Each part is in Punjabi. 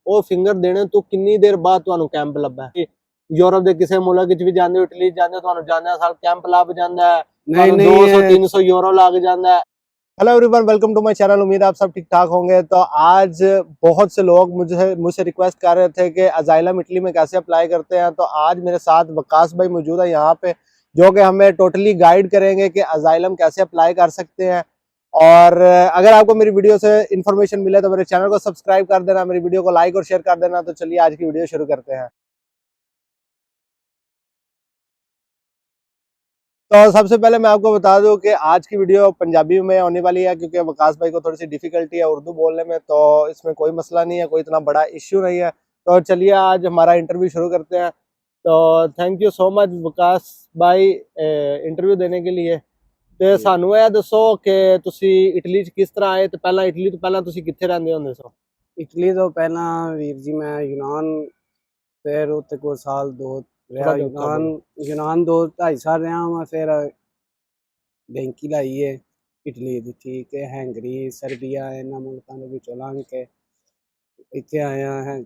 ਉਹ ਫਿੰਗਰ ਦੇਣੇ ਤੋਂ ਕਿੰਨੀ ਦੇਰ ਬਾਅਦ ਤੁਹਾਨੂੰ ਕੈਂਪ ਲੱਭਾ? यूरोप के किसी मुल्क भी जाते हो, इटली जाते हो, जाने साल कैंप लग जाता है, नहीं 200-300 यूरो लग जाता है। Hello everyone, welcome to my channel. उम्मीद है आप सब ठीक ठाक होंगे। तो आज बहुत से लोग मुझसे रिक्वेस्ट कर रहे थे कि अजाइलम इटली में कैसे अप्लाई करते हैं। तो आज मेरे साथ वकास भाई मौजूद है यहाँ पे, जो कि हमें टोटली गाइड करेंगे कि अजाइलम कैसे अप्लाई कर सकते हैं। और अगर आपको मेरी वीडियो से इन्फॉर्मेशन मिले तो मेरे चैनल को सब्सक्राइब कर देना, मेरी वीडियो को लाइक और शेयर कर देना। तो चलिए आज की वीडियो शुरू करते हैं। तो सबसे पहले मैं आपको बता दूं कि आज की वीडियो पंजाबी में होने वाली है, क्योंकि वकास भाई को थोड़ी सी डिफिकल्टी है उर्दू बोलने में। तो इसमें कोई मसला नहीं है, कोई इतना बड़ा इश्यू नहीं है। तो चलिए आज हमारा इंटरव्यू शुरू करते हैं। तो thank you so much Waqas भाई इंटरव्यू देने के लिए। ਤੇ ਸਾਨੂੰ ਇਹ ਦੱਸੋ ਕਿ ਤੁਸੀਂ ਇਟਲੀ 'ਚ ਕਿਸ ਤਰ੍ਹਾਂ ਆਏ ਤੇ ਪਹਿਲਾਂ ਇਟਲੀ ਤੋਂ ਪਹਿਲਾਂ ਤੁਸੀਂ ਕਿੱਥੇ ਰਹਿੰਦੇ ਹੁੰਦੇ ਸੋ? ਇਟਲੀ ਤੋਂ ਪਹਿਲਾਂ ਵੀਰ ਜੀ ਮੈਂ ਯੂਨਾਨ, ਫਿਰ ਉੱਥੇ ਕੋਈ ਸਾਲ ਦੋ ਰਿਹਾ ਯੂਨਾਨ 2-2.5 ਸਾਲ ਰਿਹਾ ਮੈਂ। ਫਿਰ ਬੈਂਕੀ ਲਾਈ ਹੈ ਇਟਲੀ ਦੀ, ਠੀਕ ਹੈ। ਹੈਂਗਰੀ, ਸਰਬੀਆ, ਇਹਨਾਂ ਮੁਲਕਾਂ ਦੇ ਵਿੱਚੋਂ ਲੰਘ ਕੇ ਇੱਥੇ ਆਇਆ ਹੈ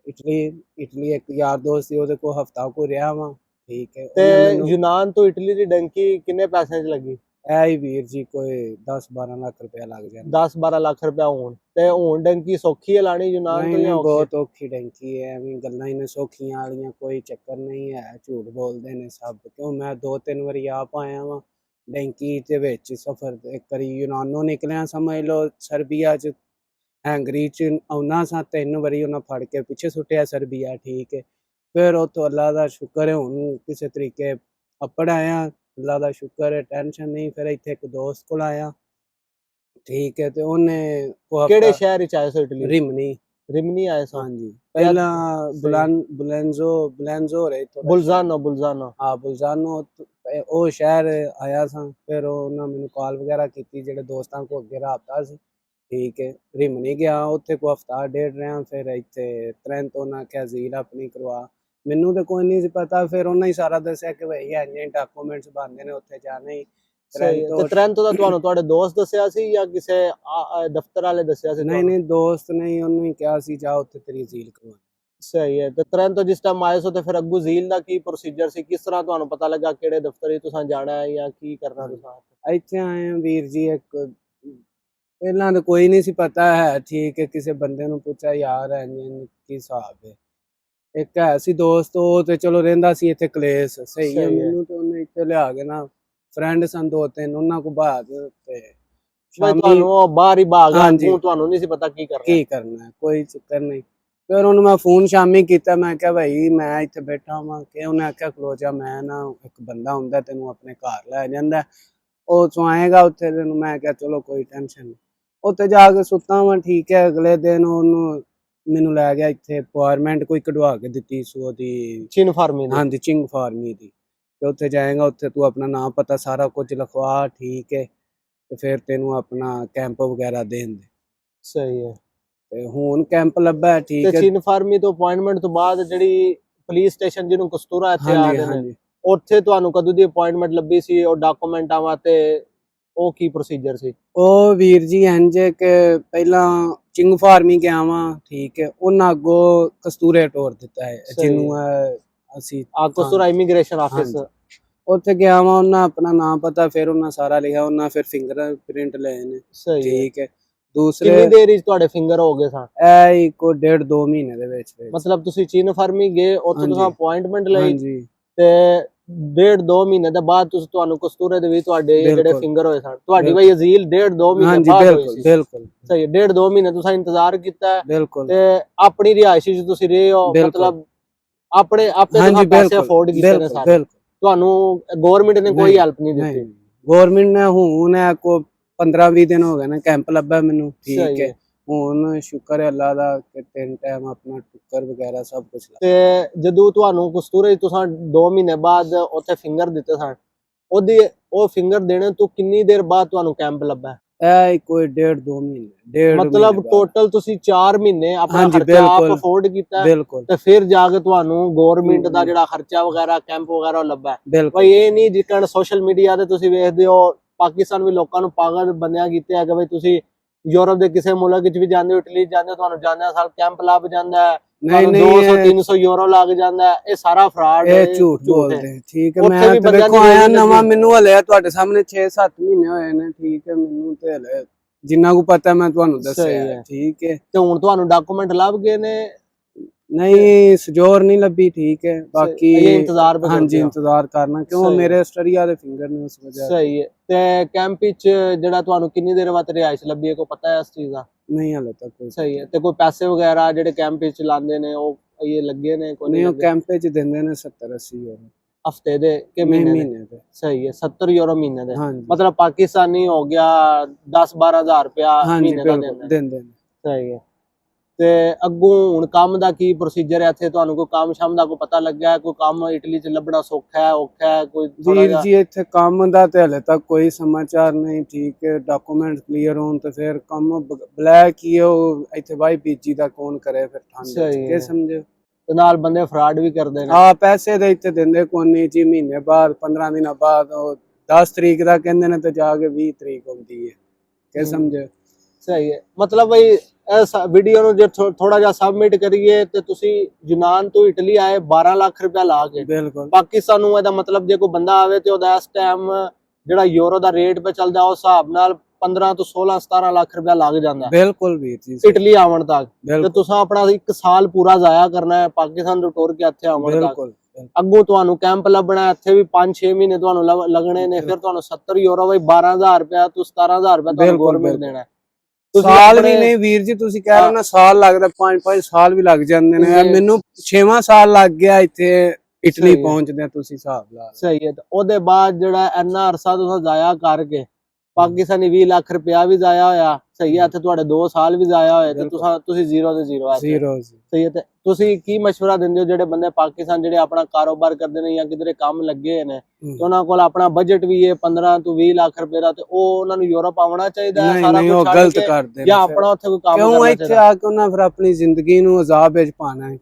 ਇਟਲੀ। ਇੱਕ ਯਾਰ ਦੋਸਤ ਸੀ, ਉਹਦੇ ਕੋਲ ਹਫਤਾ ਕੋ ਰਿਹਾ ਵਾਂ, ਠੀਕ ਹੈ। ਤੇ ਯੂਨਾਨ ਤੋਂ ਇਟਲੀ ਦੀ ਡੰਕੀ ਕਿੰਨੇ ਪੈਸਿਆਂ 'ਚ ਲੱਗੀ? ਇਹ ਹੀ ਵੀਰ ਜੀ ਕੋਈ 10-12 ਲੱਖ ਰੁਪਇਆ ਲੱਗ ਜਾਂਦਾ। 10-12 ਲੱਖ ਰੁਪਇਆ ਹੋਣ ਤੇ ਹੁਣ ਡੰਕੀ ਸੌਖੀ ਹੈ ਲਾਣੀ ਯੂਨਾਨ ਤੋਂ? ਨਹੀਂ, ਬਹੁਤ ਔਖੀ ਡੰਕੀ ਹੈ। ਐਵੇਂ ਗੱਲਾਂ ਹੀ ਨੇ ਸੌਖੀਆਂ ਵਾਲੀਆਂ, ਕੋਈ ਚੱਕਰ ਨਹੀਂ ਹੈ। ਝੂਠ ਬੋਲਦੇ ਨੇ ਸਭ, ਕਿਉਂ ਮੈਂ 2-3 ਵਾਰੀ ਆਪ ਆਇਆ ਵਾਂ ਡੰਕੀ ਦੇ ਵਿੱਚ ਸਫ਼ਰ। ਇੱਕ ਵਾਰੀ ਯੂਨਾਨੋਂ ਨਿਕਲਿਆ, ਸਮਝ ਲਓ ਸਰਬੀਆ 'ਚ ਹੈਂਗਰੀ 'ਚ ਆਉਣਾ ਸਾਂ, 3 ਵਾਰੀ ਉਹਨਾਂ ਫੜ ਕੇ ਪਿੱਛੇ ਸੁੱਟਿਆ ਸਰਬੀਆ, ਠੀਕ ਹੈ। ਫਿਰ ਉੱਥੋਂ ਅੱਲਾ ਦਾ ਸ਼ੁਕਰ ਹੈ ਹੁਣ ਕਿਸੇ ਤਰੀਕੇ ਅੱਪੜ ਆਇਆ, ਅੱਲਾ ਦਾ ਸ਼ੁਕਰ ਹੈ, ਟੈਨਸ਼ਨ ਨਹੀਂ। ਫਿਰ ਇੱਥੇ ਇੱਕ ਦੋਸਤ ਕੋਲ ਆਇਆ, ਠੀਕ ਹੈ। ਤੇ ਉਹਨੇ ਕਿਹੜੇ ਸ਼ਹਿਰ ਵਿੱਚ ਆਏ ਸੋ ਇਟਲੀ? ਰਿਮਨੀ ਆਏ ਸੋ। ਹਾਂਜੀ, ਪਹਿਲਾਂ ਬੁਲੈਂਜ਼ੋ ਰਹੇ ਤੋਂ ਬੁਲਜ਼ਾਨੋ ਹਾਂ ਬੁਲਜ਼ਾਨੋ, ਉਹ ਸ਼ਹਿਰ ਆਇਆ ਸਾਂ। ਫਿਰ ਉਹਨਾਂ ਮੈਨੂੰ ਕਾਲ ਵਗੈਰਾ ਕੀਤੀ, ਜਿਹੜੇ ਦੋਸਤਾਂ ਕੋਲ ਅੱਗੇ ਰਾਬਤਾ ਸੀ, ਠੀਕ ਹੈ। ਰਿਮਨੀ ਗਿਆ, ਉੱਥੇ ਕੋ ਹਫਤਾ ਡੇਢ ਰਿਹਾ। ਫਿਰ ਇੱਥੇ ਤੁਰੰਤ ਉਹਨਾਂ ਆਖਿਆ ਜ਼ੀਲ ਆਪਣੀ ਕਰਵਾ। ਮੈਨੂੰ ਤਾਂ ਕੋਈ ਨਹੀਂ ਸੀ ਪਤਾ, ਫਿਰ ਉਹਨਾਂ ਹੀ ਸਾਰਾ ਦੱਸਿਆ ਕਿ ਭਾਈ ਇੰਨੇ ਡਾਕੂਮੈਂਟਸ ਬਣਦੇ ਨੇ, ਉੱਥੇ ਜਾਣਾ ਹੀ। ਤੁਰੰਤ ਦਾ ਤੁਹਾਨੂੰ ਤੁਹਾਡੇ ਦੋਸਤ ਦੱਸਿਆ ਸੀ ਜਾਂ ਕਿਸੇ ਦਫ਼ਤਰ ਵਾਲੇ ਦੱਸਿਆ ਸੀ? ਨਹੀਂ, ਦੋਸਤ ਨਹੀਂ, ਉਹਨੂੰ ਹੀ ਕਿਹਾ ਸੀ ਜਾ ਉੱਥੇ ਤੇਰੀ ਜ਼ੀਲ ਕਰਵਾ। ਸਹੀ ਹੈ। ਤੇ ਤੁਰੰਤ ਜਿਸ ਟਾਈਮ ਆਏ ਸੋ ਤੇ ਫਿਰ ਅੱਗੂ ਜ਼ੀਲ ਦਾ ਕੀ ਪ੍ਰੋਸੀਜਰ ਸੀ? ਕਿਸ ਤਰ੍ਹਾਂ ਤੁਹਾਨੂੰ ਪਤਾ ਲੱਗਾ ਕਿਹੜੇ ਦਫ਼ਤਰ ਹੀ ਤੁਸੀਂ ਜਾਣਾ ਹੈ ਜਾਂ ਕੀ ਕਰਨਾ ਤੁਸੀਂ? ਇੱਥੇ ਆਏ ਵੀਰ ਜੀ, ਇੱਕ ਪਹਿਲਾਂ ਤਾਂ ਕੋਈ ਨਹੀਂ ਸੀ ਪਤਾ ਹੈ, ਠੀਕ ਹੈ। ਕਿਸੇ ਬੰਦੇ ਨੂੰ ਪੁੱਛਿਆ, ਯਾਰ ਕੀ ਹਿਸਾਬ ਹੈ। ਇੱਕ ਹੈ ਸੀ ਦੋਸਤ, ਉਹ ਤੇ ਚਲੋ ਰਹਿੰਦਾ ਸੀ ਇੱਥੇ ਕਲੇਸ਼, ਸਹੀ ਹੈ। ਮੈਨੂੰ ਤੇ ਉਹਨੇ ਇੱਥੇ ਲਿਆ ਕੇ ਨਾ, ਫਰੈਂਡ ਸਨ 2-3, ਉਹਨਾਂ ਕੋ ਬਾਹਰ ਤੇ ਤੁਹਾਨੂੰ ਬਾਹਰ ਹੀ ਭਾਗ ਗਏ, ਤੁਹਾਨੂੰ ਨਹੀਂ ਸੀ ਪਤਾ ਕੀ ਕਰਨਾ, ਕੋਈ ਚੱਕਰ ਨਹੀਂ। ਫਿਰ ਉਹਨੂੰ ਮੈਂ ਫੋਨ ਸ਼ਾਮੀ ਕੀਤਾ, ਮੈਂ ਕਿਹਾ ਭਾਈ ਮੈਂ ਇੱਥੇ ਬੈਠਾ ਵਾਂ, ਕਿ ਉਹਨੇ ਆਖਿਆ ਖਲੋ ਜਾ, ਮੈਂ ਨਾ ਇੱਕ ਬੰਦਾ ਹੁੰਦਾ ਤੈਨੂੰ ਆਪਣੇ ਘਰ ਲੈ ਜਾਂਦਾ, ਉਹ ਤੋਂ ਆਏਗਾ ਉੱਥੇ ਤੈਨੂੰ। ਮੈਂ ਕਿਹਾ ਚਲੋ ਕੋਈ ਟੈਨਸ਼ਨ ਨਹੀਂ। ਉੱਥੇ ਜਾ ਕੇ ਸੁੱਤਾ ਵਾਂ, ਠੀਕ ਹੈ। ਅਗਲੇ ਦਿਨ ਉਹਨੂੰ ਮੈਨੂੰ ਲੈ ਗਿਆ ਇੱਥੇ ਅਪਾਰਟਮੈਂਟ ਕੋਈ ਕਢਵਾ ਕੇ ਦਿੱਤੀ ਸੋ ਉਹਦੀ ਚਿੰਗ ਫਾਰਮੀ ਦੀ। ਹਾਂਜੀ, ਚਿੰਗ ਫਾਰਮੀ ਦੀ। ਤੇ ਉੱਥੇ ਜਾਏਗਾ, ਉੱਥੇ ਤੂੰ ਆਪਣਾ ਨਾਮ ਪਤਾ ਸਾਰਾ ਕੁਝ ਲਿਖਵਾ, ਠੀਕ ਹੈ। ਤੇ ਫਿਰ ਤੈਨੂੰ ਆਪਣਾ ਕੈਂਪ ਵਗੈਰਾ ਦੇਣ ਦੇ। ਸਹੀ ਹੈ। ਤੇ ਹੁਣ ਕੈਂਪ ਲੱਭਾ, ਠੀਕ ਹੈ। ਚਿੰਗ ਫਾਰਮੀ ਤੋਂ ਅਪਾਇੰਟਮੈਂਟ ਤੋਂ ਬਾਅਦ ਜਿਹੜੀ ਪੁਲਿਸ ਸਟੇਸ਼ਨ ਜਿਹਨੂੰ ਕਸਤੂਰਾ ਇੱਥੇ ਆਦੇ ਨੇ, ਉੱਥੇ ਤੁਹਾਨੂੰ ਕਦੋਂ ਦੀ ਅਪਾਇੰਟਮੈਂਟ ਲੱਭੀ ਸੀ? ਉਹ ਡਾਕੂਮੈਂਟਾਂ ਵਾਸਤੇ ਉਹ ਕੀ ਪ੍ਰੋਸੀਜਰ ਸੀ? ਉਹ ਵੀਰ ਜੀ ਇੰਜ ਕਿ ਪਹਿਲਾਂ ਚਿੰਗ ਫਾਰਮੀ ਗਿਆ ਵਾਂ, ਠੀਕ ਹੈ। ਉਹਨਾਂ ਅੱਗੋਂ ਕਸਤੂਰੇ ਟੋਰ ਦਿੱਤਾ ਹੈ, ਜਿਹਨੂੰ ਅਸੀਂ ਕਸਤੂਰਾ ਇਮੀਗ੍ਰੇਸ਼ਨ ਆਫਿਸ, ਉੱਥੇ ਗਿਆ ਵਾਂ। ਉਹਨਾਂ ਆਪਣਾ ਨਾਮ ਪਤਾ, ਫਿਰ ਉਹਨਾਂ ਸਾਰਾ ਲਿਖਿਆ, ਉਹਨਾਂ ਫਿਰ ਫਿੰਗਰ ਪ੍ਰਿੰਟ ਲਏ ਨੇ, ਠੀਕ ਹੈ। ਦੂਸਰੇ ਕਿੰਨੀ ਦੇਰ ਵਿੱਚ ਤੁਹਾਡੇ ਫਿੰਗਰ ਹੋ ਗਏ ਸਨ? ਇਹ ਕੋ 1.5-2 ਮਹੀਨੇ ਦੇ ਵਿੱਚ। ਮਤਲਬ ਤੁਸੀਂ ਚਿੰਗ ਫਾਰਮੀ ਗਏ, ਉੱਥੇ ਤੁਸੀਂ ਅਪਾਇੰਟਮੈਂਟ ਲਈ ਤੇ 1.5-2 ਮਹੀਨੇ ਦੇ ਬਾਅਦ ਤੁਹਾਨੂੰ ਕਸਤੂਰੇ ਦੇ ਵੀ ਤੁਹਾਡੇ ਜਿਹੜੇ ਫਿੰਗਰ ਹੋਏ ਸਨ। ਤੁਹਾਡੀ ਬਈ ਅਜ਼ੀਲ 1.5-2 ਮਹੀਨੇ ਬਾਅਦ ਹੋਈ ਸੀ? ਬਿਲਕੁਲ ਸਹੀ। 1.5-2 ਮਹੀਨੇ ਤੁਸੀਂ ਇੰਤਜ਼ਾਰ ਕੀਤਾ ਬਿਲਕੁਲ, ਤੇ ਆਪਣੀ ਰਿਹਾਇਸ਼ ਵਿੱਚ ਤੁਸੀਂ ਰਹੇ ਹੋ, ਮਤਲਬ ਆਪਣੇ ਪੈਸੇ ਅਫੋਰਡ ਕੀਤੇ ਨੇ ਸਾਰੇ? ਤੁਹਾਨੂੰ ਗਵਰਨਮੈਂਟ ਨੇ ਕੋਈ ਹੈਲਪ ਨਹੀਂ ਦਿੱਤੀ? ਗਵਰਨਮੈਂਟ ਨੇ ਹੁਣ ਕੋ 15-20 ਦਿਨ ਹੋ ਗਏ ਨੇ ਕੈਂਪ ਲੱਭਾ ਮੈਨੂੰ, ਠੀਕ ਹੈ। ਹੁਣ ਸ਼ੁਕਰ ਹੈ ਅੱਲਾ ਦਾ ਕਿ 3 ਟਾਈਮ ਆਪਣਾ ਟੁੱਕਰ ਵਗੈਰਾ ਸਭ ਕੁਝ। ਤੇ ਜਦੋਂ ਤੁਹਾਨੂੰ ਕਸਤੂਰੇ ਤੁਸੀਂ 2 ਮਹੀਨੇ ਬਾਅਦ ਉੱਥੇ ਫਿੰਗਰ ਦਿੱਤੇ ਸਨ, ਉਹ ਫਿੰਗਰ ਦੇਣੇ ਤੋਂ ਕਿੰਨੀ ਦੇਰ ਬਾਅਦ ਤੁਹਾਨੂੰ ਕੈਂਪ ਲੱਭਾ? ਇਹ ਕੋਈ 1.5-2 ਮਹੀਨੇ। ਮਤਲਬ ਟੋਟਲ ਤੁਸੀਂ 4 ਮਹੀਨੇ ਆਪਣਾ ਖਰਚਾ ਆਪ ਅਫੋਰਡ ਕੀਤਾ ਤੇ ਫਿਰ ਜਾ ਕੇ ਤੁਹਾਨੂੰ ਗਵਰਨਮੈਂਟ ਦਾ ਜਿਹੜਾ ਖਰਚਾ ਵਗੈਰਾ ਕੈਂਪ ਵਗੈਰਾ ਲੱਭਾ? ਬਈ ਇਹ ਨਹੀਂ ਜਿੱਕਣ ਸੋਸ਼ਲ ਮੀਡੀਆ ਤੇ ਤੁਸੀਂ ਵੇਖਦੇ ਹੋ, ਪਾਕਿਸਤਾਨ ਵੀ ਲੋਕਾਂ ਨੂੰ ਪਾਗਲ ਬੰਨਿਆ ਕੀਤਾ ਹੈ ਕਿ ਬਈ ਤੁਸੀਂ यूरोप के किसी मुल्क विच भी जांदे हो, इटली जांदे हो, तुहानू जांदे साल कैंप लभ जांदा है, नहीं नहीं 200-300 यूरो लग जांदा है। ये सारा फ्रॉड है, झूठ बोलते हैं। ठीक है, ਉੱਥੇ मैं ਵੀ तो ਬੰਦਿਆਂ देखो ਦੀ आया ਰੇਹੜੀ नवा, ਲੱਗੀ। मैनू हले ਤੁਹਾਡੇ ਸਾਹਮਣੇ 6-7 ਮਹੀਨੇ ਹੋਏ ਨੇ। ठीक है, मैनू ਤੇ ਹਲੇ जिन्ना को पता मैं ਤੁਹਾਨੂੰ ਦੱਸਿਆ ਸਹੀ ਹੈ। ਹੈ। ठीक है, ਤੇ ਹੁਣ ਤੁਹਾਨੂੰ ਡਾਕੂਮੈਂਟ ਲੱਭ ਗਏ ਨੇ? नहीं सजोर नहीं लभी। ठीक है, बाकी ये इंतजार पे हाँ करते जी हो। इंतजार करना, क्यों सही है। मेरे ਆਸਟ੍ਰੇਲੀਆ ਦੇ ਫਿੰਗਰ ਨੇ ਉਸ ਵਜ੍ਹਾ ਸਹੀ ਹੈ। ਤੇ ਕੈਂਪ ਵਿੱਚ ਜਿਹੜਾ ਤੁਹਾਨੂੰ ਕਿੰਨੀ ਦੇਰ ਬਾਅਦ ਰਿਹਾਇਸ਼ ਲੱਭੀ ਹੈ, ਕੋਈ ਪਤਾ ਹੈ ਇਸ ਚੀਜ਼ ਦਾ? नहीं हले तक कोई ਸਹੀ ਹੈ। ਤੇ ਕੋਈ ਪੈਸੇ ਵਗੈਰਾ ਜਿਹੜੇ ਕੈਂਪ ਵਿੱਚ ਲਾਉਂਦੇ ਨੇ ਉਹ ਇਹ ਲੱਗੇ ਨੇ ਕੋਈ नहीं, ਨਹੀਂ वो ਲੱਗੇ? कैंप ਚ ਦਿੰਦੇ ਨੇ 70-80 ਯੂਰੋ ਹਫਤੇ ਦੇ ਕਿ नहीं ਮਹੀਨੇ ਦੇ? महीने ਦੇ। ਸਹੀ ਹੈ, 70 ਯੂਰੋ ਮਹੀਨੇ ਦੇ। हाँ जी ਮਤਲਬ ਪਾਕਿਸਤਾਨੀ ਹੋ ਗਿਆ 10-12 ਹਜ਼ਾਰ ਰੁਪਇਆ हाँ जी ਮਹੀਨੇ ਦਾ बिल्कुल ਦਿੰਦੇ ਨੇ। ਦਿੰਦੇ ਨੇ। ਸਹੀ ਹੈ। ਤੇ ਅੱਗੋਂ ਹੁਣ ਕੰਮ ਦਾ ਕੀ ਪ੍ਰੋਸੀਜਰ ਹੈ ਇੱਥੇ? ਤੁਹਾਨੂੰ ਕੋਈ ਕੰਮ ਸ਼ਾਮ ਦਾ ਕੋਈ ਪਤਾ ਲੱਗਾ ਹੈ? ਕੋਈ ਕੰਮ ਇਟਲੀ ਚ ਲੱਭਣਾ ਸੌਖਾ ਹੈ ਔਖਾ ਹੈ? ਕੋਈ ਥੋੜਾ ਵੀਰ ਜਿਹਾ ਜੀ ਇੱਥੇ ਕੰਮ ਦਾ ਤੇ ਹਲੇ ਤੱਕ ਕੋਈ ਸਮਾਚਾਰ ਨਹੀਂ। ਠੀਕ ਹੈ, ਡਾਕੂਮੈਂਟ ਕਲੀਅਰ ਹੋਣ ਤੇ ਫਿਰ ਕੰਮ ਬਲੈਕ ਹੀ ਉਹ ਇੱਥੇ ਬਾਈ ਪੀਜੀ ਦਾ ਕੌਣ ਕਰੇ ਫਿਰ ਠੰਡ ਚ ਸਹੀ ਕੇ ਹੈ। ਸਮਝੇ। ਤੇ ਨਾਲ ਬੰਦੇ ਫਰਾਡ ਵੀ ਕਰਦੇ ਨੇ। ਆ ਪੈਸੇ ਦੇ ਇੱਥੇ ਦਿੰਦੇ ਕੋਨੀ ਜੀ, ਮਹੀਨੇ ਬਾਅਦ 15 ਦਿਨਾਂ ਬਾਅਦ ਉਹ 10 ਤਰੀਕ ਦਾ ਕਹਿੰਦੇ ਨੇ ਤੇ ਜਾ ਕੇ 20 ਤਰੀਕ ਹੁੰਦੀ ਹੈ ਕੇ ਸਮਝੇ। ਸਹੀ ਹੈ। ਮਤਲਬ ਬਈ ਇਸ ਵੀਡੀਓ ਨੂੰ ਜੇ ਥੋੜਾ ਜਿਹਾ ਸਬਮਿਟ ਕਰੀਏ ਤੇ ਤੁਸੀਂ ਯੂਨਾਨ ਤੋਂ ਇਟਲੀ ਆਏ 12 ਲੱਖ ਰੁਪਇਆ ਲਾ ਕੇ ਬਿਲਕੁਲ ਪਾਕਿਸਤਾਨ ਨੂੰ, ਇਹਦਾ ਮਤਲਬ ਜੇ ਕੋਈ ਬੰਦਾ ਆਵੇ ਤੇ ਉਹਦਾ ਇਸ ਟਾਈਮ ਜਿਹੜਾ ਯੂਰੋ ਦਾ ਰੇਟ ਪੇ ਚੱਲਦਾ ਉਸ ਹਿਸਾਬ ਨਾਲ 15 ਤੋਂ 16-17 ਲੱਖ ਰੁਪਇਆ ਲੱਗ ਜਾਂਦਾ ਬਿਲਕੁਲ ਵੀਰ ਜੀ ਇਟਲੀ ਆਉਣ ਤੱਕ। ਤੇ ਬਿਲਕੁਲ ਤੁਸੀਂ ਆਪਣਾ 1 ਸਾਲ ਪੂਰਾ ਜ਼ਾਇਆ ਕਰਨਾ ਹੈ ਪਾਕਿਸਤਾਨ ਤੋਂ ਟੁਰ ਕੇ ਇੱਥੇ ਆਉਣ ਤੱਕ। ਬਿਲकुल ਅੱਗੋਂ ਤੁਹਾਨੂੰ ਕੈਂਪ ਲੱਭਣਾ ਇੱਥੇ ਵੀ 5-6 ਮਹੀਨੇ ਤੁਹਾਨੂੰ ਲੱਗਣੇ ਨੇ। ਫਿਰ ਤੁਹਾਨੂੰ 70 ਯੂਰੋ ਬਈ 12,000 ਰੁਪਇਆ ਤੋਂ 17,000 ਰੁਪਇਆ ਤੁਹਾਨੂੰ ਗਵਰਨਮੈਂਟ ਦੇਣਾ। ਸਾਲ ਵੀ ਨਹੀਂ ਵੀਰ ਜੀ, ਤੁਸੀਂ ਕਹਿ ਰਹੇ ਹੋ ਨਾ ਸਾਲ ਲੱਗਦਾ, 5-5 ਸਾਲ ਵੀ ਲੱਗ ਜਾਂਦੇ ਨੇ। ਮੈਨੂੰ 6ਵਾਂ ਸਾਲ ਲੱਗ ਗਿਆ ਇੱਥੇ ਇਟਲੀ ਪਹੁੰਚਦੇ, ਤੁਸੀਂ ਹਿਸਾਬ ਲਾ। ਸਹੀ ਹੈ। ਤੇ ਉਹਦੇ ਬਾਅਦ ਜਿਹੜਾ ਇੰਨਾ ਅਰਸਾ ਤੁਸੀਂ ਜ਼ਾਇਆ ਕਰਕੇ ਪਾਕਿਸਤਾਨੀ 20 ਲੱਖ ਰੁਪਇਆ ਵੀ ਜ਼ਾਇਆ ਹੋਇਆ। ਸਹੀ ਹੈ। ਇੱਥੇ ਤੁਹਾਡੇ 2 ਸਾਲ ਵੀ ਜ਼ਾਇਆ ਹੋਏ ਤੇ ਤੁਸੀਂ ਜ਼ੀਰੋ ਦੇ ਜ਼ੀਰੋ ਆ। ਸਹੀ ਹੈ। ਤੇ ਤੁਸੀਂ ਕੀ ਮਸ਼ਵਰਾ ਦਿੰਦੇ ਹੋ ਜਿਹੜੇ ਬੰਦੇ ਪਾਕਿਸਤਾਨ ਜਿਹੜੇ ਆਪਣਾ ਕਾਰੋਬਾਰ ਕਰਦੇ ਨੇ ਜਾਂ ਕਿਧਰੇ ਕੰਮ ਲੱਗੇ ਨੇ ਤੇ ਉਹਨਾਂ ਕੋਲ ਆਪਣਾ ਬਜਟ ਵੀ ਹੈ 15 ਤੋਂ 20 ਲੱਖ ਰੁਪਏ ਦਾ, ਤੇ ਉਹ ਉਹਨਾਂ ਨੂੰ ਯੂਰਪ ਆਉਣਾ ਚਾਹੀਦਾ ਹੈ ਸਾਰਾ ਕੁਝ ਛੱਡ ਕੇ ਜਾਂ ਆਪਣਾ ਉੱਥੇ ਕੋਈ ਕੰਮ ਕਰਨਾ ਚਾਹੀਦਾ? ਕਿਉਂ ਇੱਥੇ ਆ ਕੇ ਉਹਨਾਂ ਫਿਰ ਆਪਣੀ ਜ਼ਿੰਦਗੀ ਨੂੰ ਅਜ਼ਾਬ ਵਿੱਚ ਪਾਣਾ ਹੈ।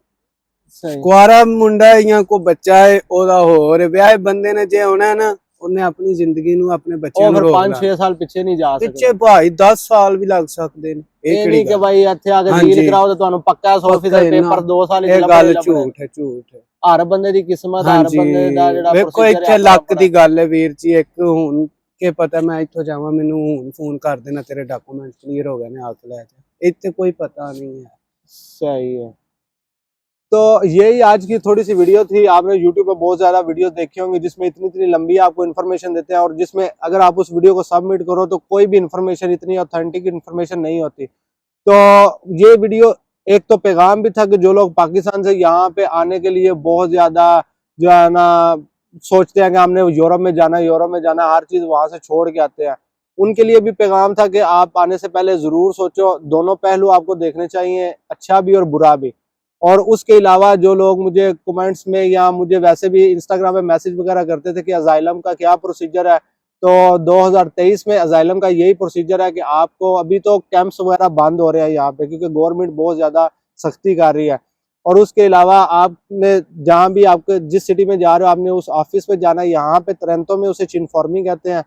ਸਹੀ। ਕੁਆਰਾ ਮੁੰਡਾ ਹੈ ਜਾਂ ਕੋਈ ਬੱਚਾ ਹੈ ਉਹਦਾ ਹੋਰ ਵਿਆਹ ਬੰਦੇ ਨੇ ਜੇ ਹੋਣਾ ਨਾ, ਉਹਨੇ ਆਪਣੀ ਜ਼ਿੰਦਗੀ ਨੂੰ ਆਪਣੇ ਬੱਚਿਆਂ ਨੂੰ 5-6 ਸਾਲ ਪਿੱਛੇ ਨਹੀਂ ਜਾ ਸਕਦੇ। ਪਿੱਛੇ ਭਾਈ 10 ਸਾਲ ਵੀ ਲੱਗ ਸਕਦੇ ਨੇ। ਇਹ ਨਹੀਂ ਕਿ ਭਾਈ ਇੱਥੇ ਆ ਕੇ ਡੀਲ ਕਰਾਓ ਤੇ ਤੁਹਾਨੂੰ ਪੱਕਾ 100% ਪੇਪਰ 2 ਸਾਲ ਹੀ ਇਹ ਗੱਲ ਝੂਠ ਹੈ, ਝੂਠ ਹੈ। ਹਰ ਬੰਦੇ ਦੀ ਕਿਸਮਤ, ਹਰ ਬੰਦੇ ਦਾ ਜਿਹੜਾ ਵੇਖੋ ਇੱਥੇ ਲੱਕ ਦੀ ਗੱਲ ਹੈ ਵੀਰ ਜੀ। ਇੱਕ ਹੁਣ ਕੀ ਪਤਾ ਮੈਂ ਇੱਥੋਂ ਜਾਵਾਂ ਮੈਨੂੰ ਹੁਣ ਫੋਨ ਕਰ ਦੇਣਾ ਤੇਰੇ ਡਾਕੂਮੈਂਟ ਕਲੀਅਰ ਹੋ ਗਏ ਨੇ, ਆ ਕੇ ਲੈ ਜਾ, ਇੱਥੇ ਕੋਈ ਪਤਾ नहीं है। सही है। तो यही आज की थोड़ी सी वीडियो थी। आपने YouTube पे बहुत ज्यादा वीडियो देखी होंगी जिसमें इतनी लंबी आपको इन्फॉर्मेशन देते हैं, और जिसमें अगर आप उस वीडियो को सबमिट करो तो कोई भी इन्फॉर्मेशन इतनी ऑथेंटिक इन्फॉर्मेशन नहीं होती। तो ये वीडियो एक तो पैगाम भी था कि जो लोग पाकिस्तान से यहाँ पे आने के लिए बहुत ज्यादा जो है ना सोचते हैं कि हमने यूरोप में जाना, हर चीज वहां से छोड़ के आते हैं, उनके लिए भी पैगाम था कि आप आने से पहले जरूर सोचो। दोनों पहलू आपको देखने चाहिए, अच्छा भी और बुरा भी। और उसके अलावा जो लोग मुझे कमेंट्स में या मुझे वैसे भी इंस्टाग्राम पे मैसेज वगैरह करते थे कि अजाइलम का क्या प्रोसीजर है, तो 2023 में अजाइलम का यही प्रोसीजर है कि आपको अभी तो कैंप्स वगैरह बंद हो रहे हैं यहाँ पे क्योंकि गवर्नमेंट बहुत ज़्यादा सख्ती कर रही है। और उसके अलावा आपने जहाँ भी आपके जिस सिटी में जा रहे हो आपने उस ऑफिस में जाना है, यहाँ पे तरंतों में उसे चिनफॉर्मी कहते हैं।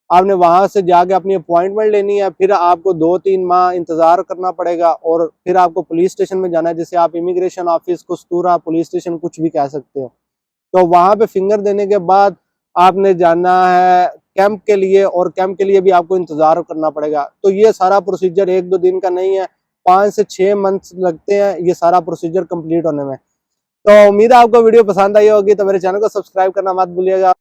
आपने वहां से जाके अपनी अपॉइंटमेंट लेनी है, फिर आपको 2-3 माह इंतजार करना पड़ेगा, और फिर आपको पुलिस स्टेशन में जाना है, जिसे आप इमिग्रेशन ऑफिस, कुस्तूरा पुलिस स्टेशन कुछ भी कह सकते हो। तो वहां पे फिंगर देने के बाद आपने जाना है कैंप के लिए, और कैंप के लिए भी आपको इंतजार करना पड़ेगा। तो ये सारा प्रोसीजर 1-2 दिन का नहीं है, 5 से 6 मंथ्स लगते हैं ये सारा प्रोसीजर कंप्लीट होने में। तो उम्मीद है आपको वीडियो पसंद आई होगी, तो मेरे चैनल को सब्सक्राइब करना मत भूलिएगा।